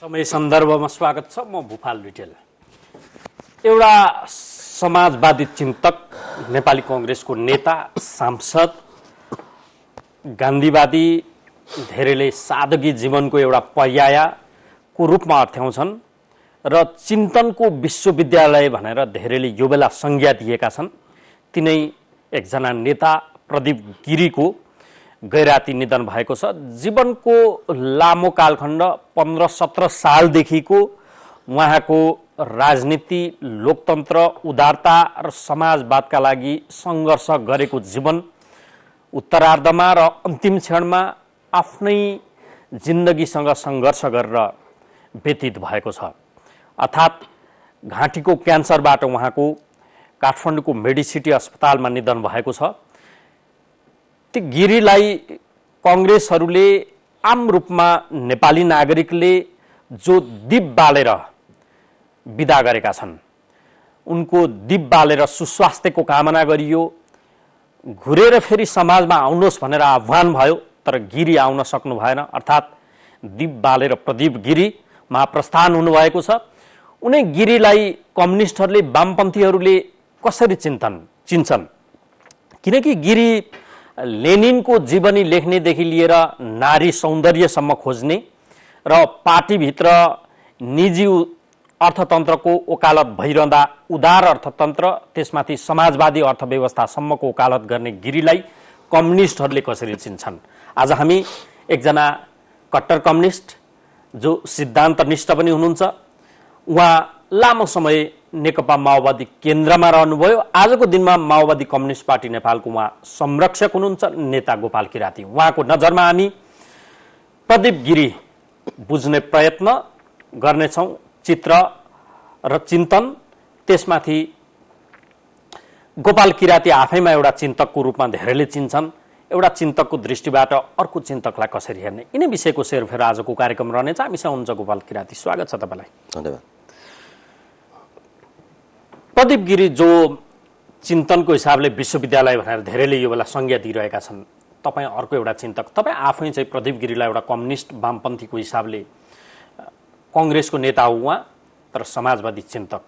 समय सन्दर्भमा स्वागत छ। म भूपाल रिटेल। एउटा समाजवादी चिन्तक, नेपाली कांग्रेसको नेता, सांसद, गान्धीवादी, धेरैले सादगी जीवनको एउटा पर्यायको रूपमा अर्थ्याउँछन् र चिन्तनको विश्वविद्यालय भनेर धेरैले यो बेला संज्ञा दिएका छन्। तिनै एकजना नेता प्रदीप गिरीको गैराती निधन भएको छ। जीवनको लामो कालखण्ड 15-17 सालदेखिको उहाँको राजनीति, लोकतन्त्र, उदारता र समाजवादका लागि सङ्घर्ष गरेको जीवन उत्तरार्धमा र अन्तिम क्षणमा आफ्नै जिन्दगीसँग सङ्घर्ष गरेर व्यतीत भएको छ। अर्थात् घाँटीको क्यान्सरबाट उहाँको काठमाडौँको मेडिसिटी अस्पतालमा निधन भएको छ। ती गिरीलाई कांग्रेसहरूले आम रूपमा नेपाली नागरिकले जो दीप बालेर विदा गरेका छन्, उनको दीप बालेर सुस्वास्थ्यको कामना गरियो, घुरेर फेरि समाजमा आउनुहोस् भनेर आह्वान भयो, तर गिरी आउन सक्नु भएन। अर्थात् दीप बालेर प्रदीप गिरी महाप्रस्थान हुनुभएको छ। उनै गिरीलाई कम्युनिस्टहरूले, वामपन्थीहरूले कसरी चिन्छन्? किनकि गिरी लेनिनको जीवनी लेख्नेदेखि लिएर नारी सौन्दर्यसम्म खोज्ने र पार्टीभित्र निजी अर्थतन्त्रको ओकालत भइरहँदा उदार अर्थतन्त्र, त्यसमाथि समाजवादी अर्थव्यवस्थासम्मको ओकालत गर्ने गिरीलाई कम्युनिस्टहरूले कसरी चिन्छन्? आज हामी एकजना कट्टर कम्युनिस्ट जो सिद्धान्तनिष्ठ पनि हुनुहुन्छ, उहाँ लामो समय नेकपा माओवादी केन्द्रमा रहनुभयो। आजको दिनमा माओवादी कम्युनिस्ट पार्टी नेपालको उहाँ संरक्षक हुनुहुन्छ, नेता गोपाल किराती। उहाँको नजरमा हामी प्रदीप गिरी बुझ्ने प्रयत्न गर्नेछौँ, चित्र र चिन्तन। त्यसमाथि गोपाल किराती आफैमा एउटा चिन्तकको रूपमा धेरैले चिन्छन्। एउटा चिन्तकको दृष्टिबाट अर्को चिन्तकलाई कसरी हेर्ने, यिनै विषयको सेरफेर आजको कार्यक्रम रहनेछ। हामीसँग हुनुहुन्छ गोपाल किराती, स्वागत छ तपाईँलाई। धन्यवाद। प्रदीप गिरी जो चिन्तनको हिसाबले विश्वविद्यालय भनेर धेरैले यो बेला संज्ञा दिइरहेका छन्, तपाईँ अर्को एउटा चिन्तक, तपाईँ आफै चाहिँ प्रदीप गिरीलाई एउटा कम्युनिस्ट वामपन्थीको हिसाबले कांग्रेसको नेता हो उहाँ, तर समाजवादी चिन्तक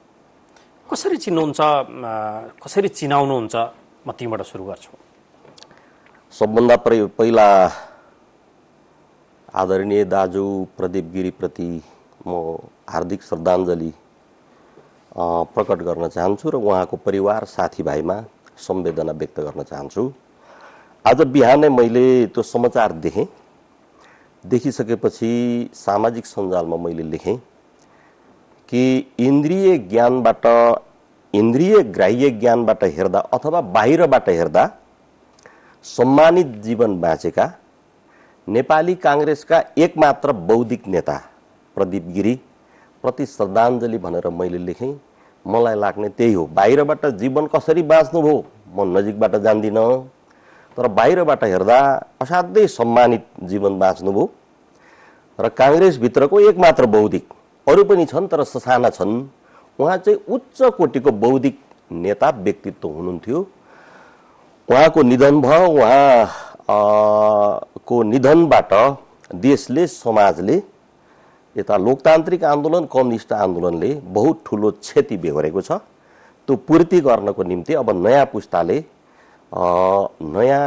कसरी चिन्नुहुन्छ, कसरी चिनाउनुहुन्छ? म तीबाट सुरु गर्छु। सबभन्दा पहिला आदरणीय दाजु प्रदीप गिरीप्रति म हार्दिक श्रद्धाञ्जली प्रकट गर्न चाहन्छु र उहाँको परिवार साथीभाइमा संवेदना व्यक्त गर्न चाहन्छु। आज बिहानै मैले त्यो समाचार देखिसकेपछि सामाजिक सञ्जालमा मैले लेखेँ कि इन्द्रिय ग्राह्य ज्ञानबाट हेर्दा अथवा बाहिरबाट हेर्दा सम्मानित जीवन बाँचेका नेपाली कांग्रेसका एकमात्र बौद्धिक नेता प्रदीप गिरी प्रति श्रद्धाञ्जली भनेर मैले लेखेँ। मलाई लाग्ने त्यही हो। बाहिरबाट जीवन कसरी बाँच्नु भयो म नजिकबाट जान्दिनँ, तर बाहिरबाट हेर्दा असाध्यै सम्मानित जीवन बाँच्नुभयो र कांग्रेसभित्रको एकमात्र बौद्धिक, अरू पनि छन् तर ससाना छन्, उहाँ चाहिँ उच्च कोटिको बौद्धिक नेता व्यक्तित्व हुनुहुन्थ्यो। उहाँको निधन भयो। उहाँको निधनबाट देशले, समाजले, यता लोकतान्त्रिक आन्दोलन, कम्युनिस्ट आन्दोलनले बहुत ठुलो क्षति बेहोरेको छ। त्यो पूर्ति गर्नको निम्ति अब नयाँ पुस्ताले नयाँ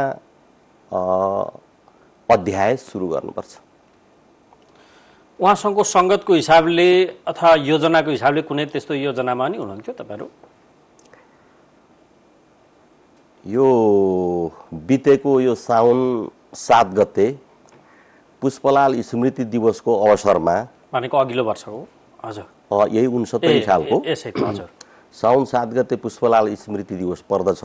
अध्याय सुरु गर्नुपर्छ। उहाँसँगको सङ्गतको हिसाबले अथवा योजनाको हिसाबले कुनै त्यस्तो योजनामा नि हुनुहुन्थ्यो तपाईँहरू? यो बितेको यो साउन 7 गते पुष्पलाल स्मृति दिवसको अवसरमा, भनेको अघिल्लो वर्षको, हजुर यही 69 सालको साउन 7 गते पुष्पलाल स्मृति दिवस पर्दछ।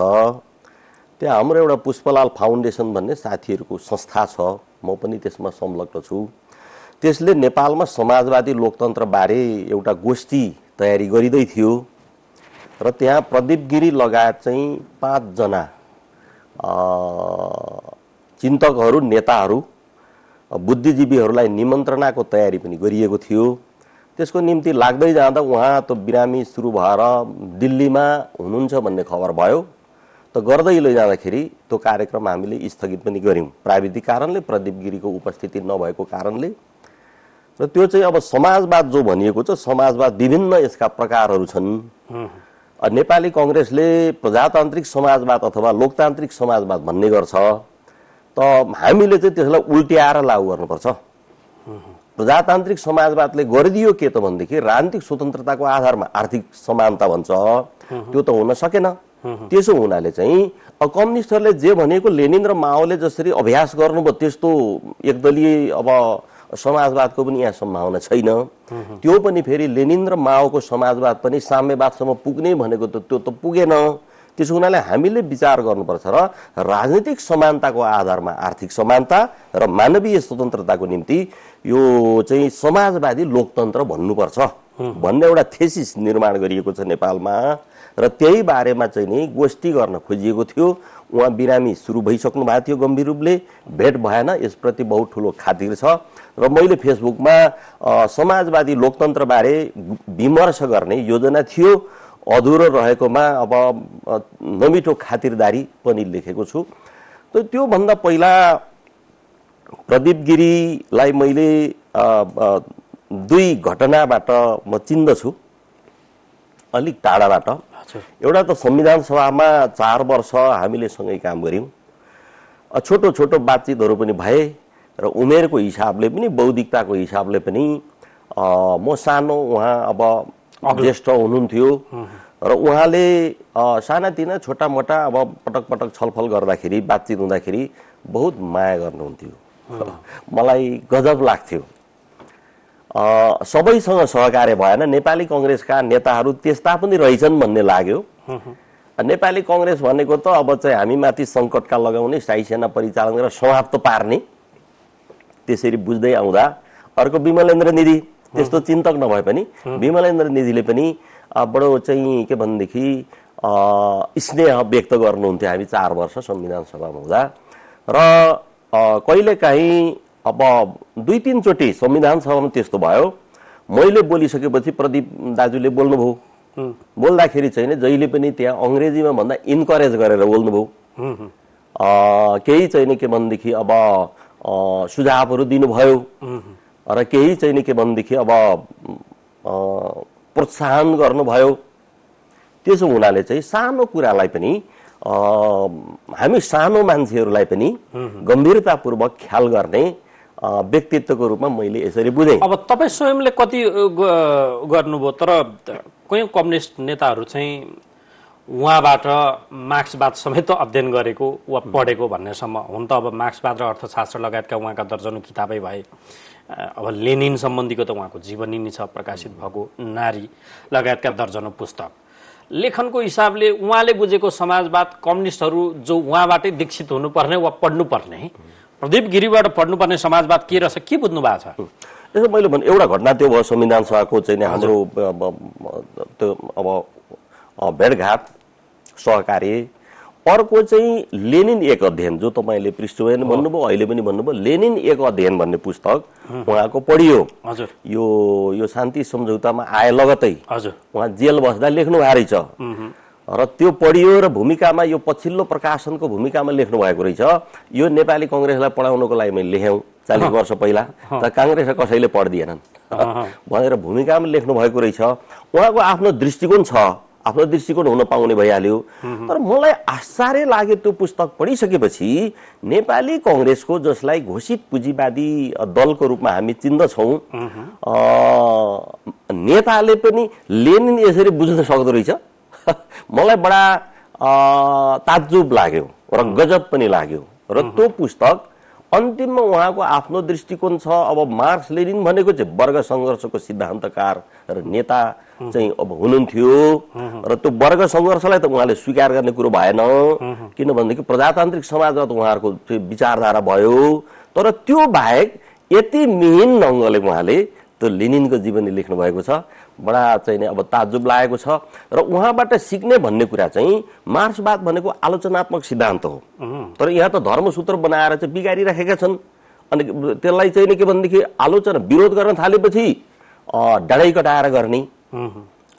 त्यहाँ हाम्रो एउटा पुष्पलाल फाउन्डेसन भन्ने साथीहरूको संस्था छ, म पनि त्यसमा संलग्न छु। त्यसले नेपालमा समाजवादी लोकतन्त्र बारे एउटा गोष्ठी तयारी गरिँदै थियो र त्यहाँ प्रदीप गिरी लगायत चाहिँ 5 जना चिन्तकहरू, नेताहरू, बुद्धिजीवीहरूलाई निमन्त्रणाको तयारी पनि गरिएको थियो। त्यसको निम्ति लाग्दै जाँदा उहाँ त बिरामी सुरु भएर दिल्लीमा हुनुहुन्छ भन्ने खबर भयो। त गर्दै लैजाँदाखेरि त्यो कार्यक्रम हामीले स्थगित पनि गर्यौं। प्राविधिक कारणले, प्रदीप गिरीको उपस्थिति नभएको कारणले र त्यो चाहिँ अब समाजवाद जो भनिएको छ, समाजवाद विभिन्न यसका प्रकारहरू छन्। नेपाली कांग्रेसले प्रजातान्त्रिक समाजवाद अथवा लोकतान्त्रिक समाजवाद भन्ने गर्छ, त हामीले चाहिँ त्यसलाई उल्ट्याएर लागू गर्नुपर्छ। प्रजातान्त्रिक समाजवादले गरिदियो के त भनेदेखि राजनीतिक स्वतन्त्रताको आधारमा आर्थिक समानता भन्छ, त्यो त हुन सकेन। त्यसो हुनाले चाहिँ कम्युनिस्टहरूले जे भनेको लेनिन र माओले जसरी अभ्यास गर्नुभयो त्यस्तो एकदलीय अब समाजवादको पनि यहाँ सम्भावना छैन। त्यो पनि फेरि लेनिन र माओको समाजवाद पनि साम्यवादसम्म पुग्ने भनेको त त्यो त पुगेन। त्यसो हुनाले हामीले विचार गर्नुपर्छ र राजनीतिक समानताको आधारमा आर्थिक समानता र मानवीय स्वतन्त्रताको निम्ति यो चाहिँ समाजवादी लोकतन्त्र भन्नुपर्छ भन्ने एउटा थेसिस निर्माण गरिएको छ नेपालमा। र त्यही बारेमा चाहिँ नि गोष्ठी गर्न खोजिएको थियो। उहाँ बिरामी सुरु भइसक्नु भएको थियो, गम्भीर रूपले भेट भएन, यसप्रति बहुत ठुलो खातिर छ। र मैले फेसबुकमा समाजवादी लोकतन्त्रबारे विमर्श गर्ने योजना थियो, अधुरो रहेकोमा अब नमिठो खातिरदारी पनि लेखेको छु। त त्योभन्दा पहिला प्रदीप गिरीलाई मैले दुई घटनाबाट म चिन्दछु, अलिक टाढाबाट। एउटा त संविधान सभामा 4 वर्ष हामीले सँगै काम गऱ्यौँ, छोटो छोटो बातचितहरू पनि भए र उमेरको हिसाबले पनि बौद्धिकताको हिसाबले पनि म सानो, उहाँ अब ज्येष्ठ हुनुहुन्थ्यो र उहाँले सानातिना छोटा मोटा अब पटक पटक छलफल गर्दाखेरि बातचित हुँदाखेरि बहुत माया गर्नुहुन्थ्यो। मलाई गजब लाग्थ्यो। सबैसँग सहकार्य भएन, नेपाली कांग्रेसका नेताहरू त्यस्ता पनि रहेछन् भन्ने लाग्यो। नेपाली कांग्रेस भनेको त अब चाहिँ हामीमाथि सङ्कटका लगाउने, स्थायी सेना परिचालन गरेर समाप्त पार्ने, त्यसरी बुझ्दै आउँदा अर्को विमलेन्द्र निधि त्यस्तो चिन्तक नभए पनि विमलेन्द्र निधिले पनि बडो चाहिँ के भनेदेखि स्नेह व्यक्त गर्नुहुन्थ्यो हामी 4 वर्ष संविधान सभामा हुँदा। र कहिलेकाहीँ अब 2-3 चोटि संविधान सभामा त्यस्तो भयो, मैले बोलिसकेपछि प्रदीप दाजुले बोल्नुभयो। बोल्दाखेरि चाहिँ जहिले पनि त्यहाँ अङ्ग्रेजीमा भन्दा इन्करेज गरेर बोल्नुभयो। केही चाहिँ के भनेदेखि अब सुझावहरू दिनुभयो र केही चाहिँ के भनेदेखि अब प्रोत्साहन गर्नुभयो। त्यसो हुनाले चाहिँ सानो कुरालाई पनि हामी सानो मान्छेहरूलाई पनि गम्भीरतापूर्वक ख्याल गर्ने व्यक्तित्वको रूपमा मैले यसरी बुझेँ। अब तपाईँ स्वयंले कति गर्नुभयो, तर कयौं कम्युनिस्ट नेताहरू चाहिँ उहाँबाट मार्क्सवाद समेत अध्ययन गरेको वा पढेको भन्नेसम्म हुन त अब मार्क्सवाद र अर्थशास्त्र लगायतका उहाँका दर्जनौं किताबै भए। अब लेनिन सम्बन्धीको त उहाँको जीवनी नै छ, प्रकाशित भएको नारी लगायतका दर्जनौं पुस्तक। लेखनको हिसाबले उहाँले बुझेको समाजवाद कम्युनिस्टहरू जो उहाँबाटै दीक्षित हुनुपर्ने वा पढ्नुपर्ने, प्रदीप गिरीबाट पढ्नुपर्ने समाजवाद के रहेछ, के बुझ्नु भएको छ? यसो मैले भने एउटा घटना त्यो भयो संविधान सभाको चाहिँ हाम्रो त्यो अब भेटघाट सहकार्य। अर्को चाहिँ लेनिन एक अध्ययन, जो तपाईँले पृष्ठभूमि भन्नुभयो, अहिले पनि भन्नुभयो, लेनिन एक अध्ययन भन्ने पुस्तक उहाँको पढियो। हजुर, यो शान्ति सम्झौतामा आए लगतै हजुर उहाँ जेल बस्दा लेख्नु भएको रहेछ र त्यो पढियो र भूमिकामा यो पछिल्लो प्रकाशनको भूमिकामा लेख्नु भएको रहेछ। यो नेपाली कांग्रेसलाई पढाउनको लागि मैले लेख्यौँ 40 वर्ष पहिला, त कांग्रेसले कसैले पढ्दिएनन् भनेर भूमिकामा लेख्नु भएको रहेछ। उहाँको आफ्नो दृष्टिकोण छ, आफ्नो दृष्टिकोण हुन पाउने भइहाल्यो। तर मलाई आश्चर्य लाग्यो त्यो पुस्तक पढिसकेपछि, नेपाली कांग्रेसको जसलाई घोषित पुँजीवादी दलको रूपमा हामी चिन्दछौँ, नेताले पनि लेनिन यसरी बुझ्न सक्दो रहेछ। मलाई बडा ताज्जुब लाग्यो र गजब पनि लाग्यो। र त्यो पुस्तक अन्तिममा उहाँको आफ्नो दृष्टिकोण छ। अब मार्क्स लेनिन भनेको चाहिँ वर्ग सङ्घर्षको सिद्धान्तकार र नेता चाहिँ अब हुनुहुन्थ्यो र त्यो वर्ग सङ्घर्षलाई त उहाँले स्वीकार गर्ने कुरो भएन, किनभनेदेखि प्रजातान्त्रिक समाजवाद उहाँहरूको विचारधारा भयो। तर त्यो बाहेक यति मिहिन ढङ्गले उहाँले त्यो लेनिनको जीवनी लेख्नु भएको छ, बडा चाहिँ अब ताज्जुब लागेको छ। र उहाँबाट सिक्ने भन्ने कुरा चाहिँ मार्क्सवाद भनेको आलोचनात्मक सिद्धान्त हो, तर यहाँ त धर्मसूत्र बनाएर चाहिँ बिगारिराखेका छन्। अनि त्यसलाई चाहिँ के भनेदेखि आलोचना विरोध गर्न थालेपछि डाँडै कटाएर गर्ने,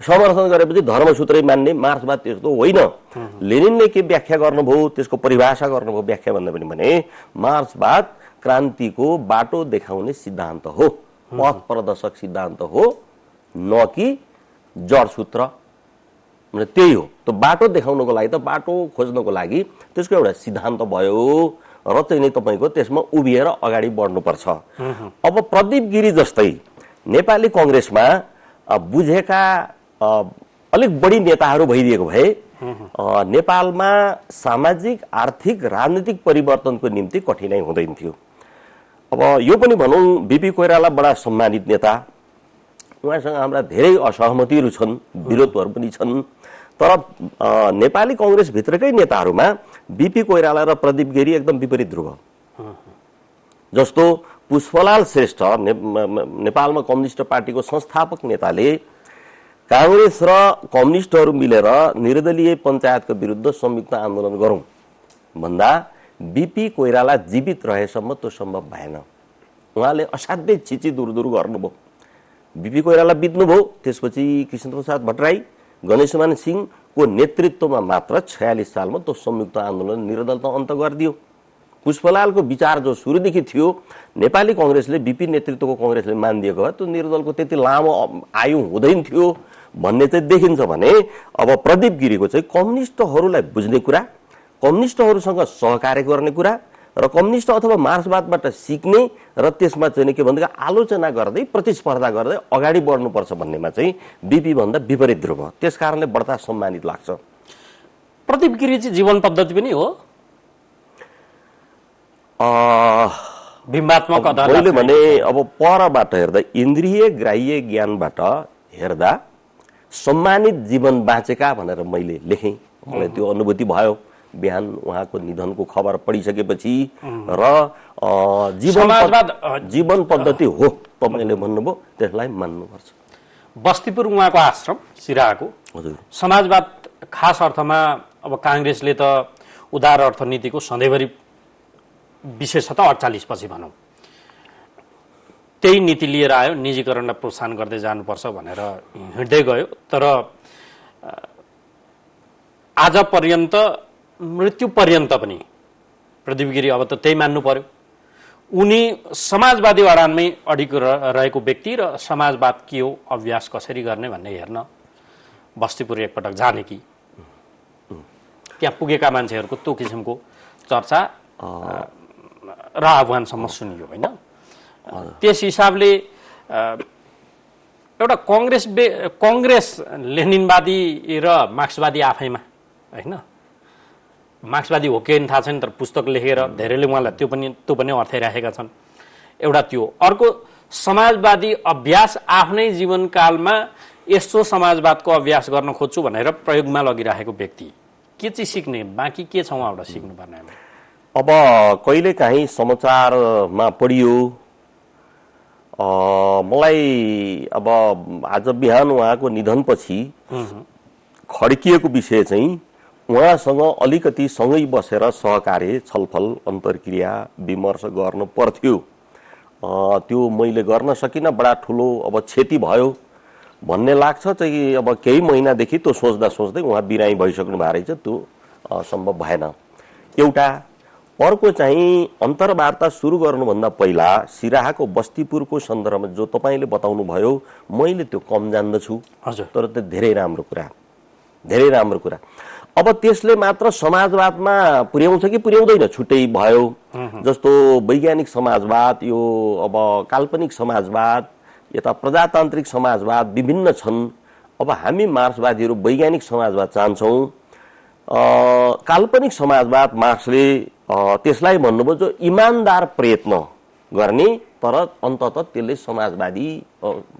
समर्थन गरेपछि धर्मसूत्रै मान्ने। मार्क्सवाद त्यस्तो होइन। लेनिनले के व्याख्या गर्नुभयो, त्यसको परिभाषा गर्नुभयो, व्याख्या भन्दा पनि भने मार्क्सवाद क्रान्तिको बाटो देखाउने सिद्धान्त हो पथ प्रदर्शक सिद्धान्त हो, न कि जडसूत्र। त्यही हो, त्यो बाटो देखाउनको लागि त बाटो खोज्नको लागि त्यसको एउटा सिद्धान्त भयो र चाहिँ नि तपाईँको त्यसमा उभिएर अगाडि बढ्नुपर्छ। अब प्रदीप गिरी जस्तै नेपाली कङ्ग्रेसमा बुझेका अलिक बढी नेताहरू भइदिएको भए नेपालमा सामाजिक आर्थिक राजनीतिक परिवर्तनको निम्ति कठिनाइ हुँदैन थियो। अब यो पनि भनौँ बिपी कोइराला बडा सम्मानित नेता, उहाँसँग हाम्रा धेरै असहमतिहरू छन्, विरोधहरू पनि छन्, तर नेपाली कङ्ग्रेसभित्रकै नेताहरूमा बिपी कोइराला र प्रदीप गिरी एकदम विपरीत ध्रुव। जस्तो पुष्पलाल श्रेष्ठ नेपालमा कम्युनिस्ट पार्टीको संस्थापक नेताले काङ्ग्रेस र कम्युनिस्टहरू मिलेर निर्दलीय पञ्चायतको विरुद्ध संयुक्त आन्दोलन गरौँ भन्दा बिपी कोइराला जीवित रहेसम्म त्यो सम्भव भएन। उहाँले असाध्यै छिची दुरदुर गर्नुभयो। बिपी कोइराला बित्नुभयो, त्यसपछि कृष्णप्रसाद भट्टराई, गणेशमान सिंहको नेतृत्वमा मात्र 46 सालमा त्यो संयुक्त आन्दोलन निर्दलता अन्त गरिदियो। पुष्पलालको विचार जो सुरुदेखि थियो, नेपाली कङ्ग्रेसले बिपी नेतृत्वको कङ्ग्रेसले मानिदिएको भए त्यो निर्दलको त्यति लामो आयु हुँदैन थियो भन्ने चाहिँ देखिन्छ भने अब प्रदीप गिरीको चाहिँ कम्युनिस्टहरूलाई बुझ्ने कुरा, कम्युनिस्टहरूसँग सहकार्य गर्ने कुरा र कम्युनिस्ट अथवा मार्क्सवादबाट सिक्ने र त्यसमा चाहिँ के भन्दा आलोचना गर्दै प्रतिस्पर्धा गर्दै अगाडि बढ्नुपर्छ भन्नेमा चाहिँ बिपी भन्दा विपरीत ध्रुव। त्यसकारणले बढ्ता सम्मानित लाग्छ। प्रदीप गिरी चाहिँ जीवन पद्धति पनि हो बिम्बात्मक आधार। मैले भने अब परबाट हेर्दा इन्द्रिय ग्राह्य ज्ञानबाट हेर्दा सम्मानित जीवन बाँचेका भनेर मैले लेखेँ। मलाई त्यो अनुभूति भयो बिहान उहाँको निधनको खबर पढिसकेपछि। र जीवन पद्धति हो तपाईँले भन्नुभयो, त्यसलाई मान्नुपर्छ। बस्तीपुर उहाँको आश्रम सिराहाको समाजवाद खास अर्थमा अब काङ्ग्रेसले त उदार अर्थनीतिको सधैँभरि विशेषतः 48 पछि भनौँ त्यही नीति लिएर आयो, निजीकरणलाई प्रोत्साहन गर्दै जानुपर्छ भनेर हिँड्दै गयो। तर आज पर्यन्त मृत्यु पर्यन्त पनि प्रदीप गिरी अब त त्यही मान्नु पर्यो। उनी समाजवादी अडानमै अडिको रहेको व्यक्ति र समाजवाद के हो, अभ्यास कसरी गर्ने भन्ने हेर्न बस्तीपुर एकपटक जाने कि त्यहाँ पुगेका मान्छेहरूको त्यो किसिमको चर्चा र आह्वानसम्म सुनियो होइन। त्यस हिसाबले एउटा कङ्ग्रेस लेनिनवादी र मार्क्सवादी आफैमा होइन, मार्क्सवादी हो कि थाहा छैन, तर पुस्तक लेखेर धेरैले उहाँलाई त्यो पनि अर्थाइराखेका छन्। एउटा त्यो, अर्को समाजवादी अभ्यास आफ्नै जीवनकालमा यस्तो समाजवादको अभ्यास गर्न खोज्छु भनेर प्रयोगमा लगिरहेको व्यक्ति के चाहिँ सिक्ने बाँकी के छ उहाँबाट सिक्नुपर्ने? अब कहिलेकाहीँ समाचारमा पढियो, मलाई अब आज बिहान उहाँको निधनपछि खड्किएको विषय चाहिँ उहाँसँग अलिकति सँगै बसेर सहकार्य छलफल अन्तर्क्रिया विमर्श गर्नु पर्थ्यो। त्यो मैले गर्न सकिनँ, बडा ठुलो अब क्षति भयो भन्ने लाग्छ। चाहिँ अब केही महिनादेखि त्यो सोच्दा सोच्दै उहाँ बिरामी भइसक्नु भएको रहेछ, त्यो सम्भव भएन। एउटा अर्को चाहिँ अन्तर्वार्ता सुरु गर्नुभन्दा पहिला सिराहाको बस्तीपुरको सन्दर्भमा जो तपाईँले बताउनु भयो, मैले त्यो कम जान्दछु। हजुर, तर त्यो धेरै राम्रो कुरा, धेरै राम्रो कुरा। अब त्यसले मात्र समाजवादमा पुर्याउँछ कि पुर्याउँदैन छुट्टै भयो। जस्तो वैज्ञानिक समाजवाद, यो अब काल्पनिक समाजवाद, यता प्रजातान्त्रिक समाजवाद विभिन्न छन्। अब हामी मार्क्सवादीहरू वैज्ञानिक समाजवाद चाहन्छौँ। काल्पनिक समाजवाद मार्क्सले त्यसलाई भन्नुभयो जो इमान्दार प्रयत्न गर्ने, तर अन्ततः त्यसले समाजवादी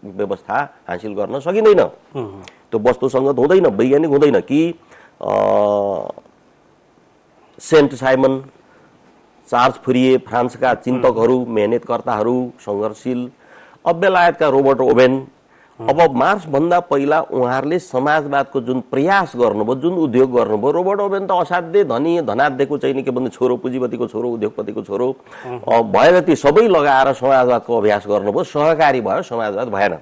व्यवस्था हासिल गर्न सकिँदैन। त्यो वस्तुसङ्गत हुँदैन, वैज्ञानिक हुँदैन। कि सेन्ट साइमन, चार्ल्स फुरिये, फ्रान्सका चिन्तकहरू, मेहनतकर्ताहरू, सङ्घर्षशील, अब बेलायतका रोबर्ट ओवेन। अब मार्क्स भन्दा पहिला उहाँहरूले समाजवादको जुन प्रयास गर्नुभयो, जुन उद्योग गर्नुभयो, रोबर्ट ओवेन त असाध्यै धनी धनाध्यको चाहिँ के भन्ने छोरो, पुँजीपतिको छोरो, उद्योगपतिको छोरो भएर ती सबै लगाएर समाजवादको अभ्यास गर्नुभयो, सहकारी भयो, समाजवाद भएन।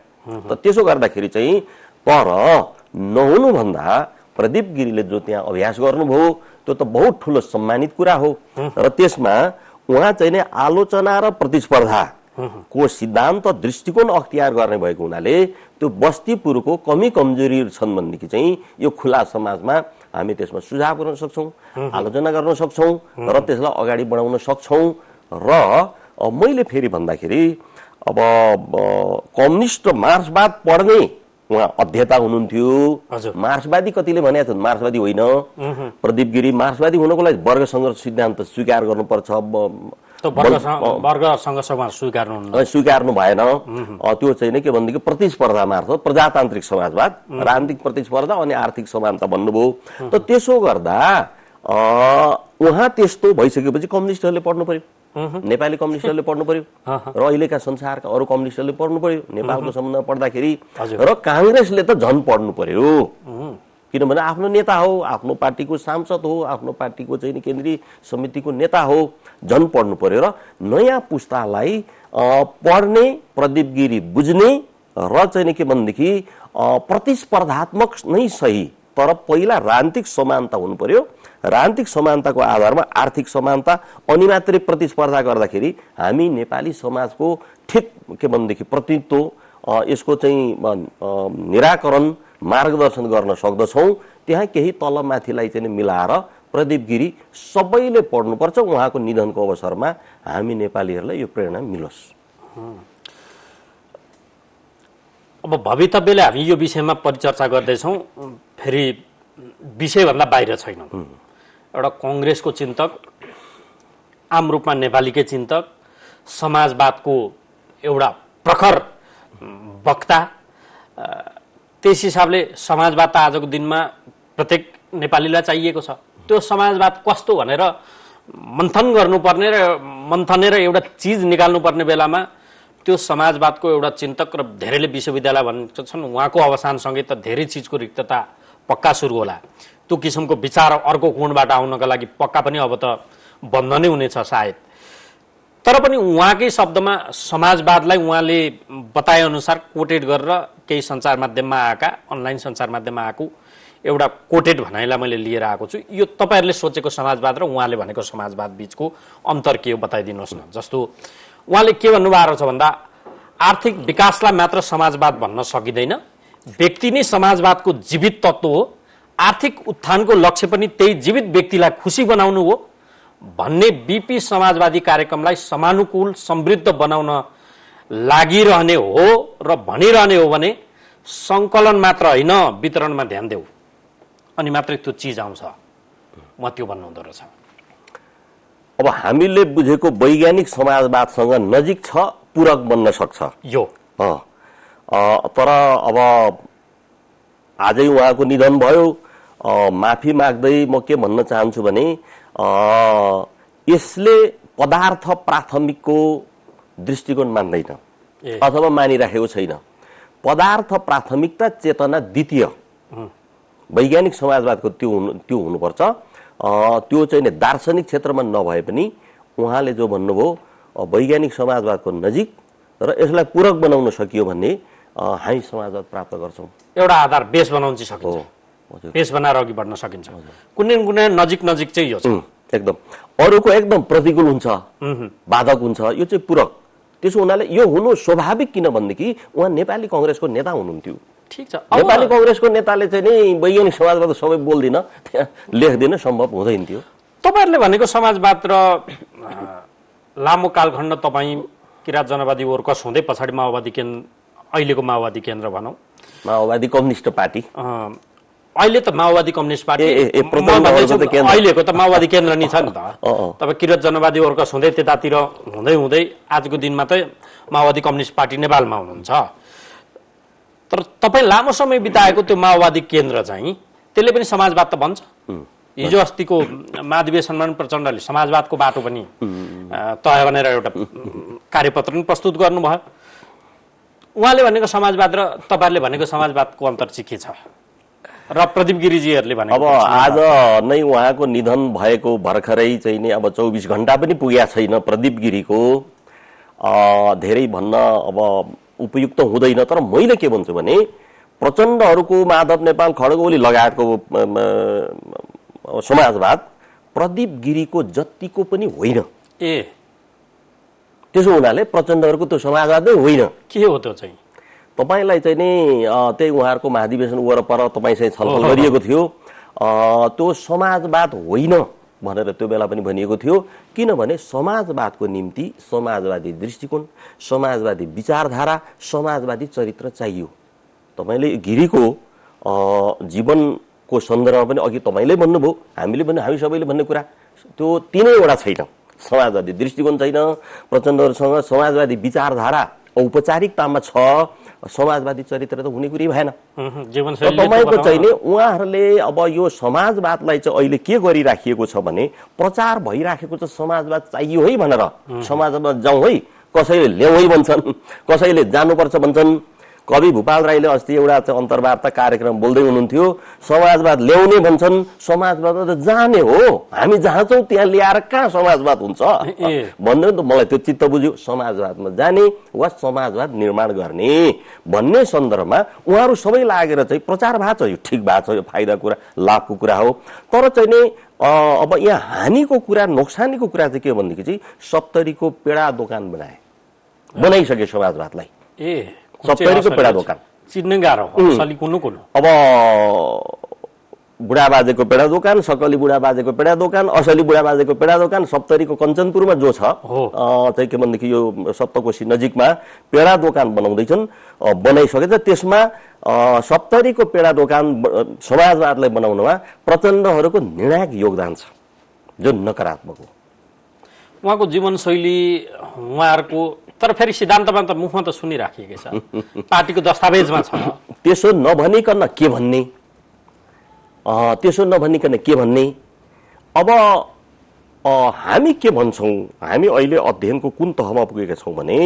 त त्यसो गर्दाखेरि चाहिँ तर नहुनुभन्दा प्रदीप गिरीले जो त्यहाँ अभ्यास गर्नुभयो त्यो त बहुत ठुलो सम्मानित कुरा हो। र त्यसमा उहाँ चाहिँ आलोचना र प्रतिस्पर्धा को सिद्धान्त दृष्टिकोण अख्तियार गर्ने भएको हुनाले त्यो बस्तीपुरको कमी कमजोरी छन् भनेदेखि चाहिँ यो खुला समाजमा हामी त्यसमा सुझाव गर्न सक्छौँ, आलोचना गर्न सक्छौँ र त्यसलाई अगाडि बढाउन सक्छौँ। र मैले फेरि भन्दाखेरि अब कम्युनिस्ट मार्क्सवाद पढ्ने उहाँ अध्येता हुनुहुन्थ्यो। मार्क्सवादी कतिले भनेका छन् मार्क्सवादी होइन, प्रदीप गिरी मार्क्सवादी हुनको लागि वर्ग सङ्घर्ष सिद्धान्त स्वीकार गर्नुपर्छ, स्वीकार्नु भएन। त्यो चाहिँ के भनेदेखि प्रतिस्पर्धा मार्फत प्रजातान्त्रिक समाजवाद, राजनीतिक प्रतिस्पर्धा अनि आर्थिक समानता भन्नुभयो। त त्यसो गर्दा उहाँ त्यस्तो भइसकेपछि कम्युनिस्टहरूले पढ्नु पर्यो, नेपाली कम्युनिस्टहरूले पढ्नु पर्यो र अहिलेका संसारका अरू कम्युनिस्टहरूले पढ्नु पर्यो नेपालको सम्बन्धमा पढ्दाखेरि। र काङ्ग्रेसले त झन् पढ्नु पर्यो, किनभने आफ्नो नेता हो, आफ्नो पार्टीको सांसद हो, आफ्नो पार्टीको चाहिँ केन्द्रीय समितिको नेता हो, झन् पढ्नु पर्यो। र नयाँ पुस्तालाई पढ्ने, प्रदीप गिरी बुझ्ने र चाहिँ के भनेदेखि प्रतिस्पर्धात्मक नै सही, तर पहिला राजनीतिक समानता हुनु पर्यो। राजनीतिक समानताको आधारमा आर्थिक समानता अनि मात्रै प्रतिस्पर्धा गर्दाखेरि हामी नेपाली समाजको ठिक के भनेदेखि प्रतिनिधित्व, यसको चाहिँ निराकरण, मार्गदर्शन गर्न सक्दछौँ। त्यहाँ केही तलमाथिलाई चाहिँ मिलाएर प्रदीप गिरी सबैले पढ्नुपर्छ। उहाँको निधनको अवसरमा हामी नेपालीहरूलाई यो प्रेरणा मिलोस्। अब भवितव्यले हामी यो विषयमा परिचर्चा गर्दैछौँ, फेरि विषयभन्दा बाहिर छैनौँ। एउटा कङ्ग्रेसको चिन्तक, आम रूपमा नेपालीकै चिन्तक, समाजवादको एउटा प्रखर वक्ता, त्यस हिसाबले समाजवाद त आजको दिनमा प्रत्येक नेपालीलाई चाहिएको छ। त्यो समाजवाद कस्तो भनेर मन्थन गर्नुपर्ने र मन्थनेर एउटा चिज निकाल्नुपर्ने बेलामा त्यो समाजवादको एउटा चिन्तक र धेरैले विश्वविद्यालय भन्छन्, उहाँको अवसानसँगै त धेरै चिजको रिक्तता पक्का सुरु होला। त्यो किसिमको विचार अर्को कोणबाट आउनका लागि पक्का पनि अब त बन्द नै हुनेछ सायद। तर पनि उहाँकै शब्दमा समाजवादलाई उहाँले बताएअनुसार कोटेड गरेर केही सञ्चार माध्यममा आएका, अनलाइन सञ्चार माध्यममा आएको एउटा कोटेड भनाइलाई मैले लिएर आएको छु। यो तपाईँहरूले सोचेको समाजवाद र उहाँले भनेको समाजवाद बिचको अन्तर के हो बताइदिनुहोस् न। जस्तो उहाँले के भन्नुभएको छ भन्दा, आर्थिक विकासलाई मात्र समाजवाद भन्न सकिँदैन, व्यक्ति नै समाजवादको जीवित तत्त्व हो, आर्थिक उत्थानको लक्ष्य पनि त्यही जीवित व्यक्तिलाई खुसी बनाउनु हो भन्ने बीपी समाजवादी कार्यक्रमलाई समानुकूल समृद्ध बनाउन लागिरहने हो र भनिरहने हो भने सङ्कलन मात्र होइन वितरणमा ध्यान देऊ अनि मात्रै त्यो चिज आउँछ, म त्यो भन्नुहुँदो रहेछ। अब हामीले बुझेको वैज्ञानिक समाजवादसँग नजिक छ, पूरक बन्न सक्छ यो। तर अब आजै उहाँको निधन भयो, माफी माग्दै म के भन्न चाहन्छु भने यसले पदार्थ प्राथमिकको दृष्टिकोण मान्दैन अथवा मानिराखेको छैन। पदार्थ प्राथमिकता, चेतना द्वितीय। वैज्ञानिक समाजवादको त्यो हुनुपर्छ। त्यो चाहिँ दार्शनिक क्षेत्रमा नभए पनि उहाँले जो भन्नुभयो वैज्ञानिक समाजवादको नजिक र यसलाई पूरक बनाउन सकियो भने हामी समाजवाद प्राप्त गर्छौँ। एउटा आधार बेस बनाउन चाहिँ सकिन्छ, बेस बनाएर अघि बढ्न सकिन्छ। कुनै कुनै नजिक नजिक चाहिँ यो छ एकदम, अरूको एकदम प्रतिकूल हुन्छ, बाधक हुन्छ, यो चाहिँ पूरक। त्यसो हुनाले यो हुनु स्वाभाविक, किन भनेदेखि उहाँ नेपाली कङ्ग्रेसको नेता हुनुहुन्थ्यो। ठिक छ, नेपाली कङ्ग्रेसको नेताले चाहिँ नि वैज्ञानिक समाजवाद सबै बोल्दिन, लेख्दिन, सम्भव हुँदैन थियो। तपाईँहरूले भनेको समाजवाद र लामो कालखण्ड तपाईँ किराँत जनवादी ओर्कस हुँदै पछाडि माओवादी केन्द्र, अहिलेको माओवादी केन्द्र भनौँ, माओवादी कम्युनिस्ट पार्टी, अहिले त माओवादी कम्युनिस्ट पार्टी, अहिलेको त माओवादी केन्द्र नि छ नि त। तपाईँ किराँत जनवादी ओर्कस हुँदै त्यतातिर हुँदै हुँदै आजको दिनमा त माओवादी कम्युनिस्ट पार्टी नेपालमा हुनुहुन्छ। तर तपाईँ लामो समय बिताएको त्यो माओवादी केन्द्र चाहिँ त्यसले पनि समाजवाद त भन्छ। हिजो अस्तिको महाधिवेशनमा प्रचण्डले समाजवादको बाटो पनि तय भनेर एउटा कार्यपत्र पनि प्रस्तुत गर्नुभयो। उहाँले भनेको समाजवाद र तपाईँहरूले भनेको समाजवादको अन्तर चाहिँ के छ र प्रदीप गिरिजीहरूले भनेको? अब आज नै उहाँको निधन भएको भर्खरै चाहिँ नि अब 24 घण्टा पनि पुगेको छैन प्रदीप गिरीको। धेरै भन्न अब उपयुक्त हुँदैन, तर मैले के भन्छु भने प्रचण्डहरूको माधव नेपाल, खड्ग ओली लगायतको समाजवाद प्रदीप गिरीको जतिको पनि होइन। त्यसो हुनाले प्रचण्डहरूको त्यो समाजवाद नै होइन। के हो त्यो चाहिँ? तपाईलाई चाहिँ नि त्यही उहाँहरूको महाधिवेशन वरपर तपाईसँग छलफल गरिएको थियो। त्यो समाजवाद होइन भनेर त्यो बेला पनि भनिएको थियो। किनभने समाजवादको निम्ति समाजवादी दृष्टिकोण, समाजवादी विचारधारा, समाजवादी चरित्र चाहियो। तपाईले गिरीको जीवनको सन्दर्भमा पनि अघि तपाईले भन्नुभयो, हामीले पनि, हामी सबैले भन्ने कुरा त्यो तीनैवटा छैन। समाजवादी दृष्टिकोण छैन, प्रचण्डहरूसँग समाजवादी विचारधारा औपचारिकतामा छ, समाजवादी चरित्र त हुने कुरै भएन। तपाईको चाहिँ नि उहाँहरूले अब यो समाजवादलाई चाहिँ अहिले के गरिराखिएको छ भने प्रचार भइराखेको छ समाजवाद चाहियो है भनेर, समाजमा जाउँ है, कसैले ल्याउँ है भन्छन्, कसैले जानुपर्छ भन्छन्। कवि भूपाल राईले अस्ति एउटा चाहिँ अन्तर्वार्ता कार्यक्रम बोल्दै हुनुहुन्थ्यो, समाजवाद ल्याउने भन्छन्, समाजवाद त जाने हो, हामी जहाँ छौँ त्यहाँ ल्याएर कहाँ समाजवाद हुन्छ भन्दै त मलाई त्यो चित्त बुझ्यो। समाजवादमा जाने वा समाजवाद निर्माण गर्ने भन्ने सन्दर्भमा उहाँहरू सबै लागेर चाहिँ प्रचार भएको छ। यो ठिक भएको छ, यो फाइदा कुरा, लाभको कुरा हो। तर चाहिँ नि अब यहाँ हानिको कुरा, नोक्सानीको कुरा चाहिँ के भनेदेखि चाहिँ 70को पेडा दोकान बनाइसके समाजवादलाई। 70को पेडा दोकान चिन्ने गाह्रो हो। असली कुन कुन? अब बुढाबाजेको पेडा दोकान, सकली बुढाबाजेको पेडा दोकान, असली बुढाबाजेको पेडा दोकान 70को कञ्चनपुरमा जो छ चाहिँ के भनेदेखि यो सप्तकोशी नजिकमा पेडा दोकान बनाउँदैछन्, बनाइसकेछ। त्यसमा 70को पेडा दोकान समाजवादलाई बनाउनमा प्रचण्डहरूको निर्णायक योगदान छ, जो नकारात्मक हो। उहाँको जीवनशैली, उहाँहरूको तर फेरि सिद्धान्तमा त मुखमा त सुनिराखिएकै छ, पार्टीको दस्तावेजमा छ। त्यसो नभनिकन के भन्ने, त्यसो नभनिकन के भन्ने? अब हामी के भन्छौँ, हामी अहिले अध्ययनको कुन तहमा पुगेका छौँ भने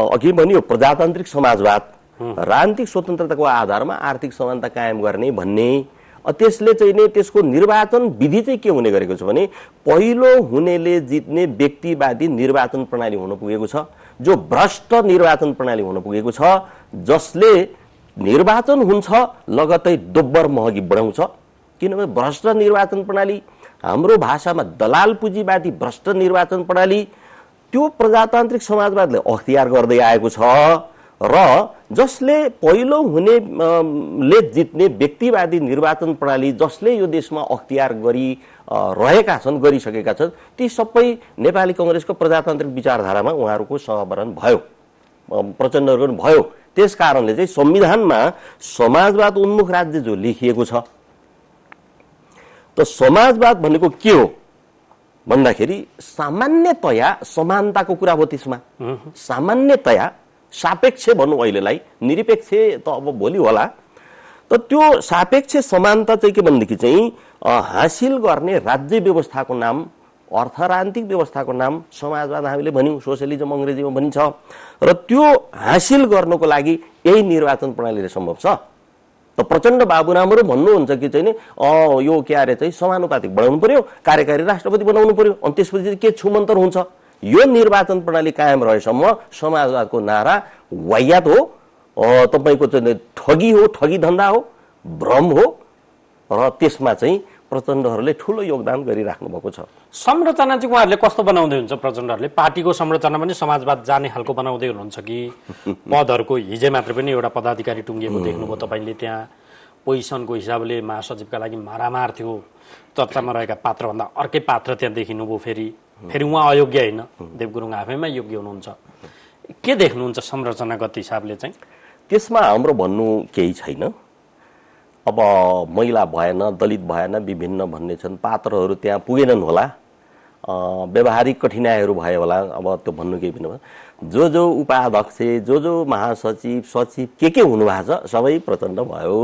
अघि भनियो प्रजातान्त्रिक समाजवाद, राजनीतिक स्वतन्त्रताको आधारमा आर्थिक समानता कायम गर्ने भन्ने। त्यसले चाहिँ नि त्यसको निर्वाचन विधि चाहिँ के हुने गरेको छ भने पहिलो हुनेले जित्ने व्यक्तिवादी निर्वाचन प्रणाली हुन पुगेको छ, जो भ्रष्ट निर्वाचन प्रणाली हुन पुगेको छ, जसले निर्वाचन हुन्छ लगतै दोब्बर महँगी बढाउँछ। किनभने भ्रष्ट निर्वाचन प्रणाली, हाम्रो भाषामा दलाल पुँजीवादी भ्रष्ट निर्वाचन प्रणाली, त्यो प्रजातान्त्रिक समाजवादले अख्तियार गर्दै आएको छ र जसले पहिलो हुनेले जित्ने व्यक्तिवादी निर्वाचन प्रणाली जसले यो देशमा अख्तियार गरिरहेका छन्, गरिसकेका छन्, ती सबै नेपाली कांग्रेसको प्रजातान्त्रिक विचारधारामा उहाँहरूको सहभरण भयो, प्रचण्डहरूको पनि भयो। त्यस कारणले चाहिँ संविधानमा समाजवाद उन्मुख राज्य जो लेखिएको छ, त समाजवाद भनेको के हो भन्दाखेरि सामान्यतया समानताको कुरा हो। त्यसमा सामान्यतया सापेक्ष भनौँ, अहिलेलाई निरपेक्ष त अब भोलि होला, त त्यो सापेक्ष समानता चाहिँ के भनेदेखि चाहिँ हासिल गर्ने राज्य व्यवस्थाको नाम, अर्थ राजनीतिक व्यवस्थाको नाम समाजवाद हामीले भन्यौँ, सोसियलिजम अङ्ग्रेजीमा भनिन्छ। र त्यो हासिल गर्नको लागि यही निर्वाचन प्रणालीले सम्भव छ। त प्रचण्ड बाबुरामहरू भन्नुहुन्छ कि चाहिँ नि यो के अरे चाहिँ समानुपातिक बनाउनु पर्यो, कार्यकारी राष्ट्रपति बनाउनु पर्यो, अनि त्यसपछि के छुमन्तर हुन्छ। यो निर्वाचन प्रणाली कायम रहेसम्म समाजवादको नारा वाहियात हो, तपाईको चाहिँ ठगी हो, ठगी धन्दा हो, भ्रम हो। र त्यसमा चाहिँ प्रचण्डहरूले ठुलो योगदान गरिराख्नु भएको छ। संरचना चाहिँ उहाँहरूले कस्तो बनाउँदै हुन्छ? प्रचण्डहरूले पार्टीको संरचना पनि समाजवाद जाने खालको बनाउँदै हुनुहुन्छ कि पदहरूको हिजै मात्र पनि एउटा पदाधिकारी टुङ्गिएको देख्नुभयो तपाईँले? त्यहाँ पोजिसनको हिसाबले महासचिवका लागि मारामार थियो, चर्चामा रहेका पात्रभन्दा अर्कै पात्र त्यहाँ देखिनुभयो। फेरि उहाँ अयोग्य होइन, देवगुरुङ आफैमा योग्य हुनुहुन्छ। के देख्नुहुन्छ संरचनागत हिसाबले चाहिँ? त्यसमा हाम्रो भन्नु केही छैन। अब महिला भएन, दलित भएन, विभिन्न भन्ने छन्, पात्रहरू त्यहाँ पुगेनन् होला, व्यवहारिक कठिनाइहरू भयो होला, अब त्यो भन्नु केही पनि भयो। जो उपाध्यक्ष, जो महासचिव, सचिव के हुनुभएको छ सबै प्रचण्ड भयो।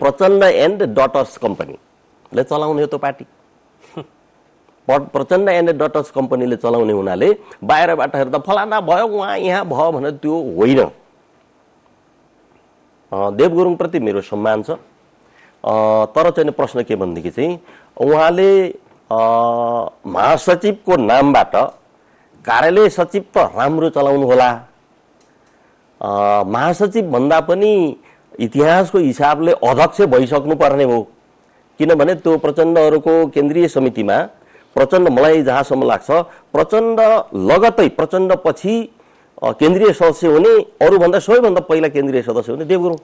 प्रचण्ड एन्ड डटर्स कम्पनीले चलाउने हो त्यो पार्टी। प्रचण्ड एन्ड डटर्स कम्पनीले चलाउने हुनाले बाहिरबाट हेर्दा फलाना भयो, उहाँ यहाँ भयो भनेर त्यो होइन। देवगुरुङप्रति मेरो सम्मान छ, तर चाहिँ प्रश्न के भनेदेखि चाहिँ उहाँले महासचिवको नामबाट कार्यालय सचिव त राम्रो चलाउनु होला, महासचिव भन्दा पनि इतिहासको हिसाबले अध्यक्ष भइसक्नु पर्ने हो। किनभने त्यो प्रचण्डहरूको केन्द्रीय समितिमा प्रचण्ड मलाई जहाँसम्म लाग्छ प्रचण्ड लगतै प्रचण्ड पछि केन्द्रीय सदस्य हुने अरूभन्दा सबैभन्दा पहिला केन्द्रीय सदस्य हुने देवगुरुङ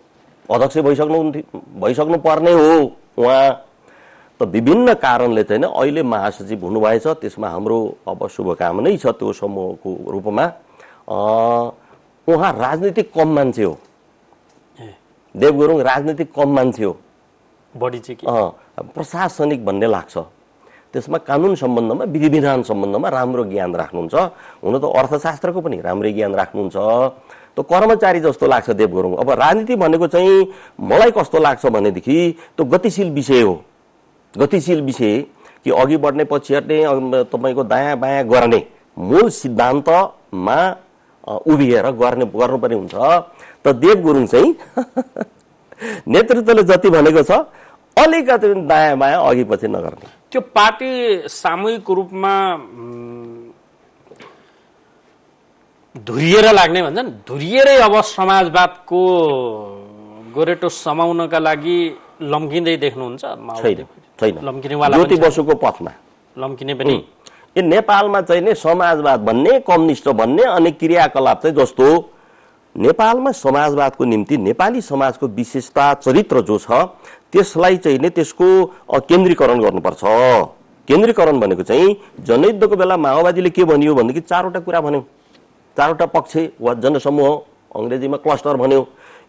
अध्यक्ष भइसक्नु पर्ने हो उहाँ। त विभिन्न कारणले चाहिँ अहिले महासचिव हुनुभएछ, त्यसमा हाम्रो अब शुभकामनै छ त्यो समूहको रूपमा। उहाँ राजनीतिक कम मान्छे हो, देवगुरुङ राजनीतिक कम मान्छे हो, बढी चाहिँ प्रशासनिक भन्ने लाग्छ। त्यसमा कानुन सम्बन्धमा विधि विधान सम्बन्धमा राम्रो ज्ञान राख्नुहुन्छ। हुन त अर्थशास्त्रको पनि राम्रै ज्ञान राख्नुहुन्छ। त्यो कर्मचारी जस्तो लाग्छ देवगुरुङ। अब राजनीति भनेको चाहिँ मलाई कस्तो लाग्छ भनेदेखि त्यो गतिशील विषय हो। गतिशील विषय कि अघि बढ्ने पछि हट्ने तपाईँको दायाँ बायाँ गर्ने मूल सिद्धान्तमा उभिएर गर्नुपर्ने हुन्छ। त देवगुरुङ चाहिँ नेतृत्वले जति भनेको छ अलिकति दायाँ बायाँ अघि पछि नगर्ने। त्यो पार्टी सामूहिक रूपमा धुरिएर लाग्ने भन्छन्, धुरिएरै अब समाजवादको गोरेटो समाउनका लागि लम्किँदै देख्नुहुन्छ? छैन, ज्योति बसुको पथमा लम्किने पनि। यो नेपालमा चाहिँ नि समाजवाद भन्ने कम्युनिस्ट भन्ने अनि क्रियाकलाप चाहिँ जस्तो नेपालमा समाजवादको निम्ति नेपाली समाजको विशेषता चरित्र जो छ त्यसलाई चाहिँ नि त्यसको केन्द्रीकरण गर्नुपर्छ। केन्द्रीकरण भनेको चाहिँ जनयुद्धको बेला माओवादीले के भनियो भनेदेखि चारवटा कुरा भन्यो, चारवटा पक्ष वा जनसमूह, अङ्ग्रेजीमा क्लस्टर भन्यो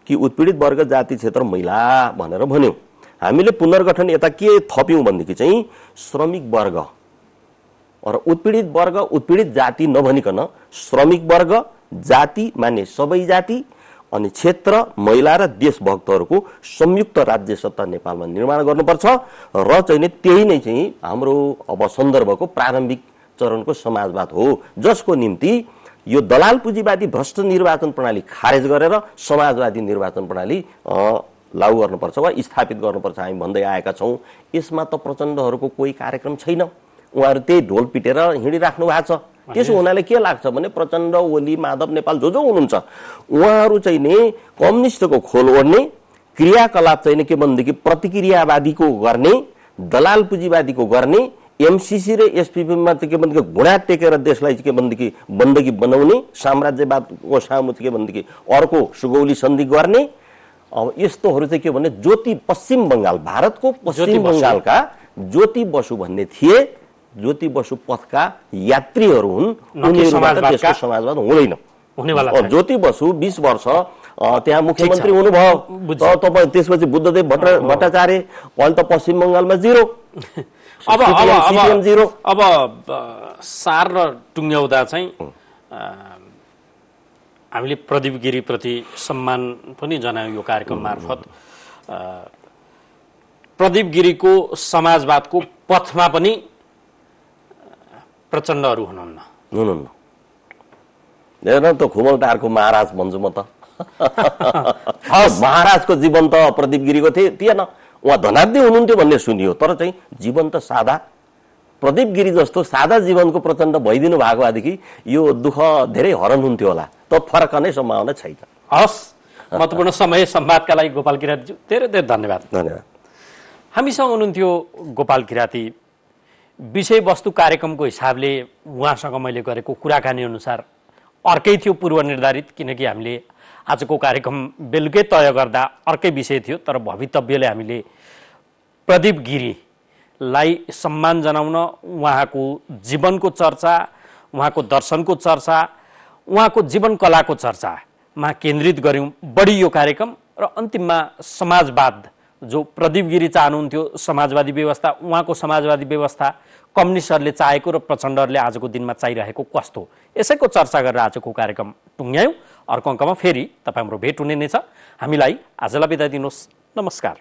कि उत्पीडित वर्ग, जाति, क्षेत्र, महिला भनेर भन्यो। हामीले पुनर्गठन यता के थप्यौँ भनेदेखि चाहिँ श्रमिक वर्ग र उत्पीडित वर्ग, उत्पीडित जाति नभनिकन श्रमिक वर्ग, जाति माने सबै जाति अनि क्षेत्र, महिला र देशभक्तहरूको संयुक्त राज्य सत्ता नेपालमा निर्माण गर्नुपर्छ र चाहिँ त्यही नै चाहिँ हाम्रो अब सन्दर्भको प्रारम्भिक चरणको समाजवाद हो, जसको निम्ति यो दलाल पुँजीवादी भ्रष्ट निर्वाचन प्रणाली खारेज गरेर समाजवादी निर्वाचन प्रणाली लागू गर्नुपर्छ वा स्थापित गर्नुपर्छ हामी भन्दै आएका छौँ। यसमा त प्रचण्डहरूको कोही कार्यक्रम छैन, उहाँहरू त्यही ढोल पिटेर हिँडिराख्नु भएको छ। त्यसो हुनाले के लाग्छ भने प्रचण्ड, ओली, माधव नेपाल जो हुनुहुन्छ उहाँहरू चाहिँ नि कम्युनिस्टको खोल ओढ्ने, क्रियाकलाप चाहिँ नि के भनेदेखि प्रतिक्रियावादीको गर्ने, दलाल पुँजीवादीको गर्ने, एमसीसी र एसपीपीमा चाहिँ के भनेदेखि घुँडा टेकेर देशलाई के भनेदेखि बन्दगी बनाउने, साम्राज्यवादको सामु के भनेदेखि अर्को सुगौली सन्धि गर्ने। अब यस्तोहरू चाहिँ के भने ज्योति पश्चिम बङ्गाल, भारतको पश्चिम बङ्गालका ज्योति बसु भन्ने थिए। ज्योति बसु पथका यात्रीहरू हुन्, उनीहरूबाट देशको समाजवाद हुँदैन। ज्योति बसु 20 वर्ष त्यहाँ मुख्यमन्त्री हुनुभयो, तपाईँ त्यसपछि बुद्धदेव भट्टाचार्य, अहिले त पश्चिम बङ्गालमा जिरो। अब सार र टुङ्ग्याउँदा चाहिँ हामीले प्रदीप गिरीप्रति सम्मान पनि जनायौँ यो कार्यक्रम मार्फत। प्रदीप गिरीको समाजवादको पथमा पनि प्रचण्डहरू हुनुहुन्न। हेर्न त खुमलटारको महाराज भन्छु म त। महाराजको जीवन त प्रदीप गिरीको थिएन, उहाँ धनाढ्य हुनुहुन्थ्यो भन्ने सुनियो, तर चाहिँ जीवन त सादा। प्रदीप गिरी जस्तो सादा जीवनको प्रचण्ड भइदिनु भएको भएदेखि यो दुःख धेरै हरण हुन्थ्यो होला, त फरकनै सम्भावना छैन। हस्, महत्त्वपूर्ण समय संवादका लागि गोपाल किरातीज्यू धेरै धेरै धन्यवाद। धन्यवाद। हामीसँग हुनुहुन्थ्यो गोपाल किराती। विषयवस्तु कार्यक्रमको हिसाबले उहाँसँग मैले गरेको कुराकानी अनुसार अर्कै थियो पूर्व निर्धारित, किनकि हामीले आजको कार्यक्रम बेलुकै तय गर्दा अर्कै विषय थियो, तर भवितव्यले हामीले प्रदीप गिरीलाई सम्मान जनाउन, उहाँको जीवनको चर्चा, उहाँको दर्शनको चर्चा, उहाँको जीवन कलाको चर्चामा केन्द्रित गऱ्यौँ बढी यो कार्यक्रम। र अन्तिममा समाजवाद जो प्रदीप गिरी चाहनुहुन्थ्यो, समाजवादी व्यवस्था, उहाँको समाजवादी व्यवस्था कम्युनिस्टहरूले चाहेको र प्रचण्डहरूले आजको दिनमा चाहिरहेको कस्तो, यसैको चर्चा गरेर आजको कार्यक्रम टुङ्ग्यायौँ। अर्को अङ्कमा फेरि तपाईँ हाम्रो भेट हुने नै छ। हामीलाई आजलाई बिदा दिनुहोस्। नमस्कार।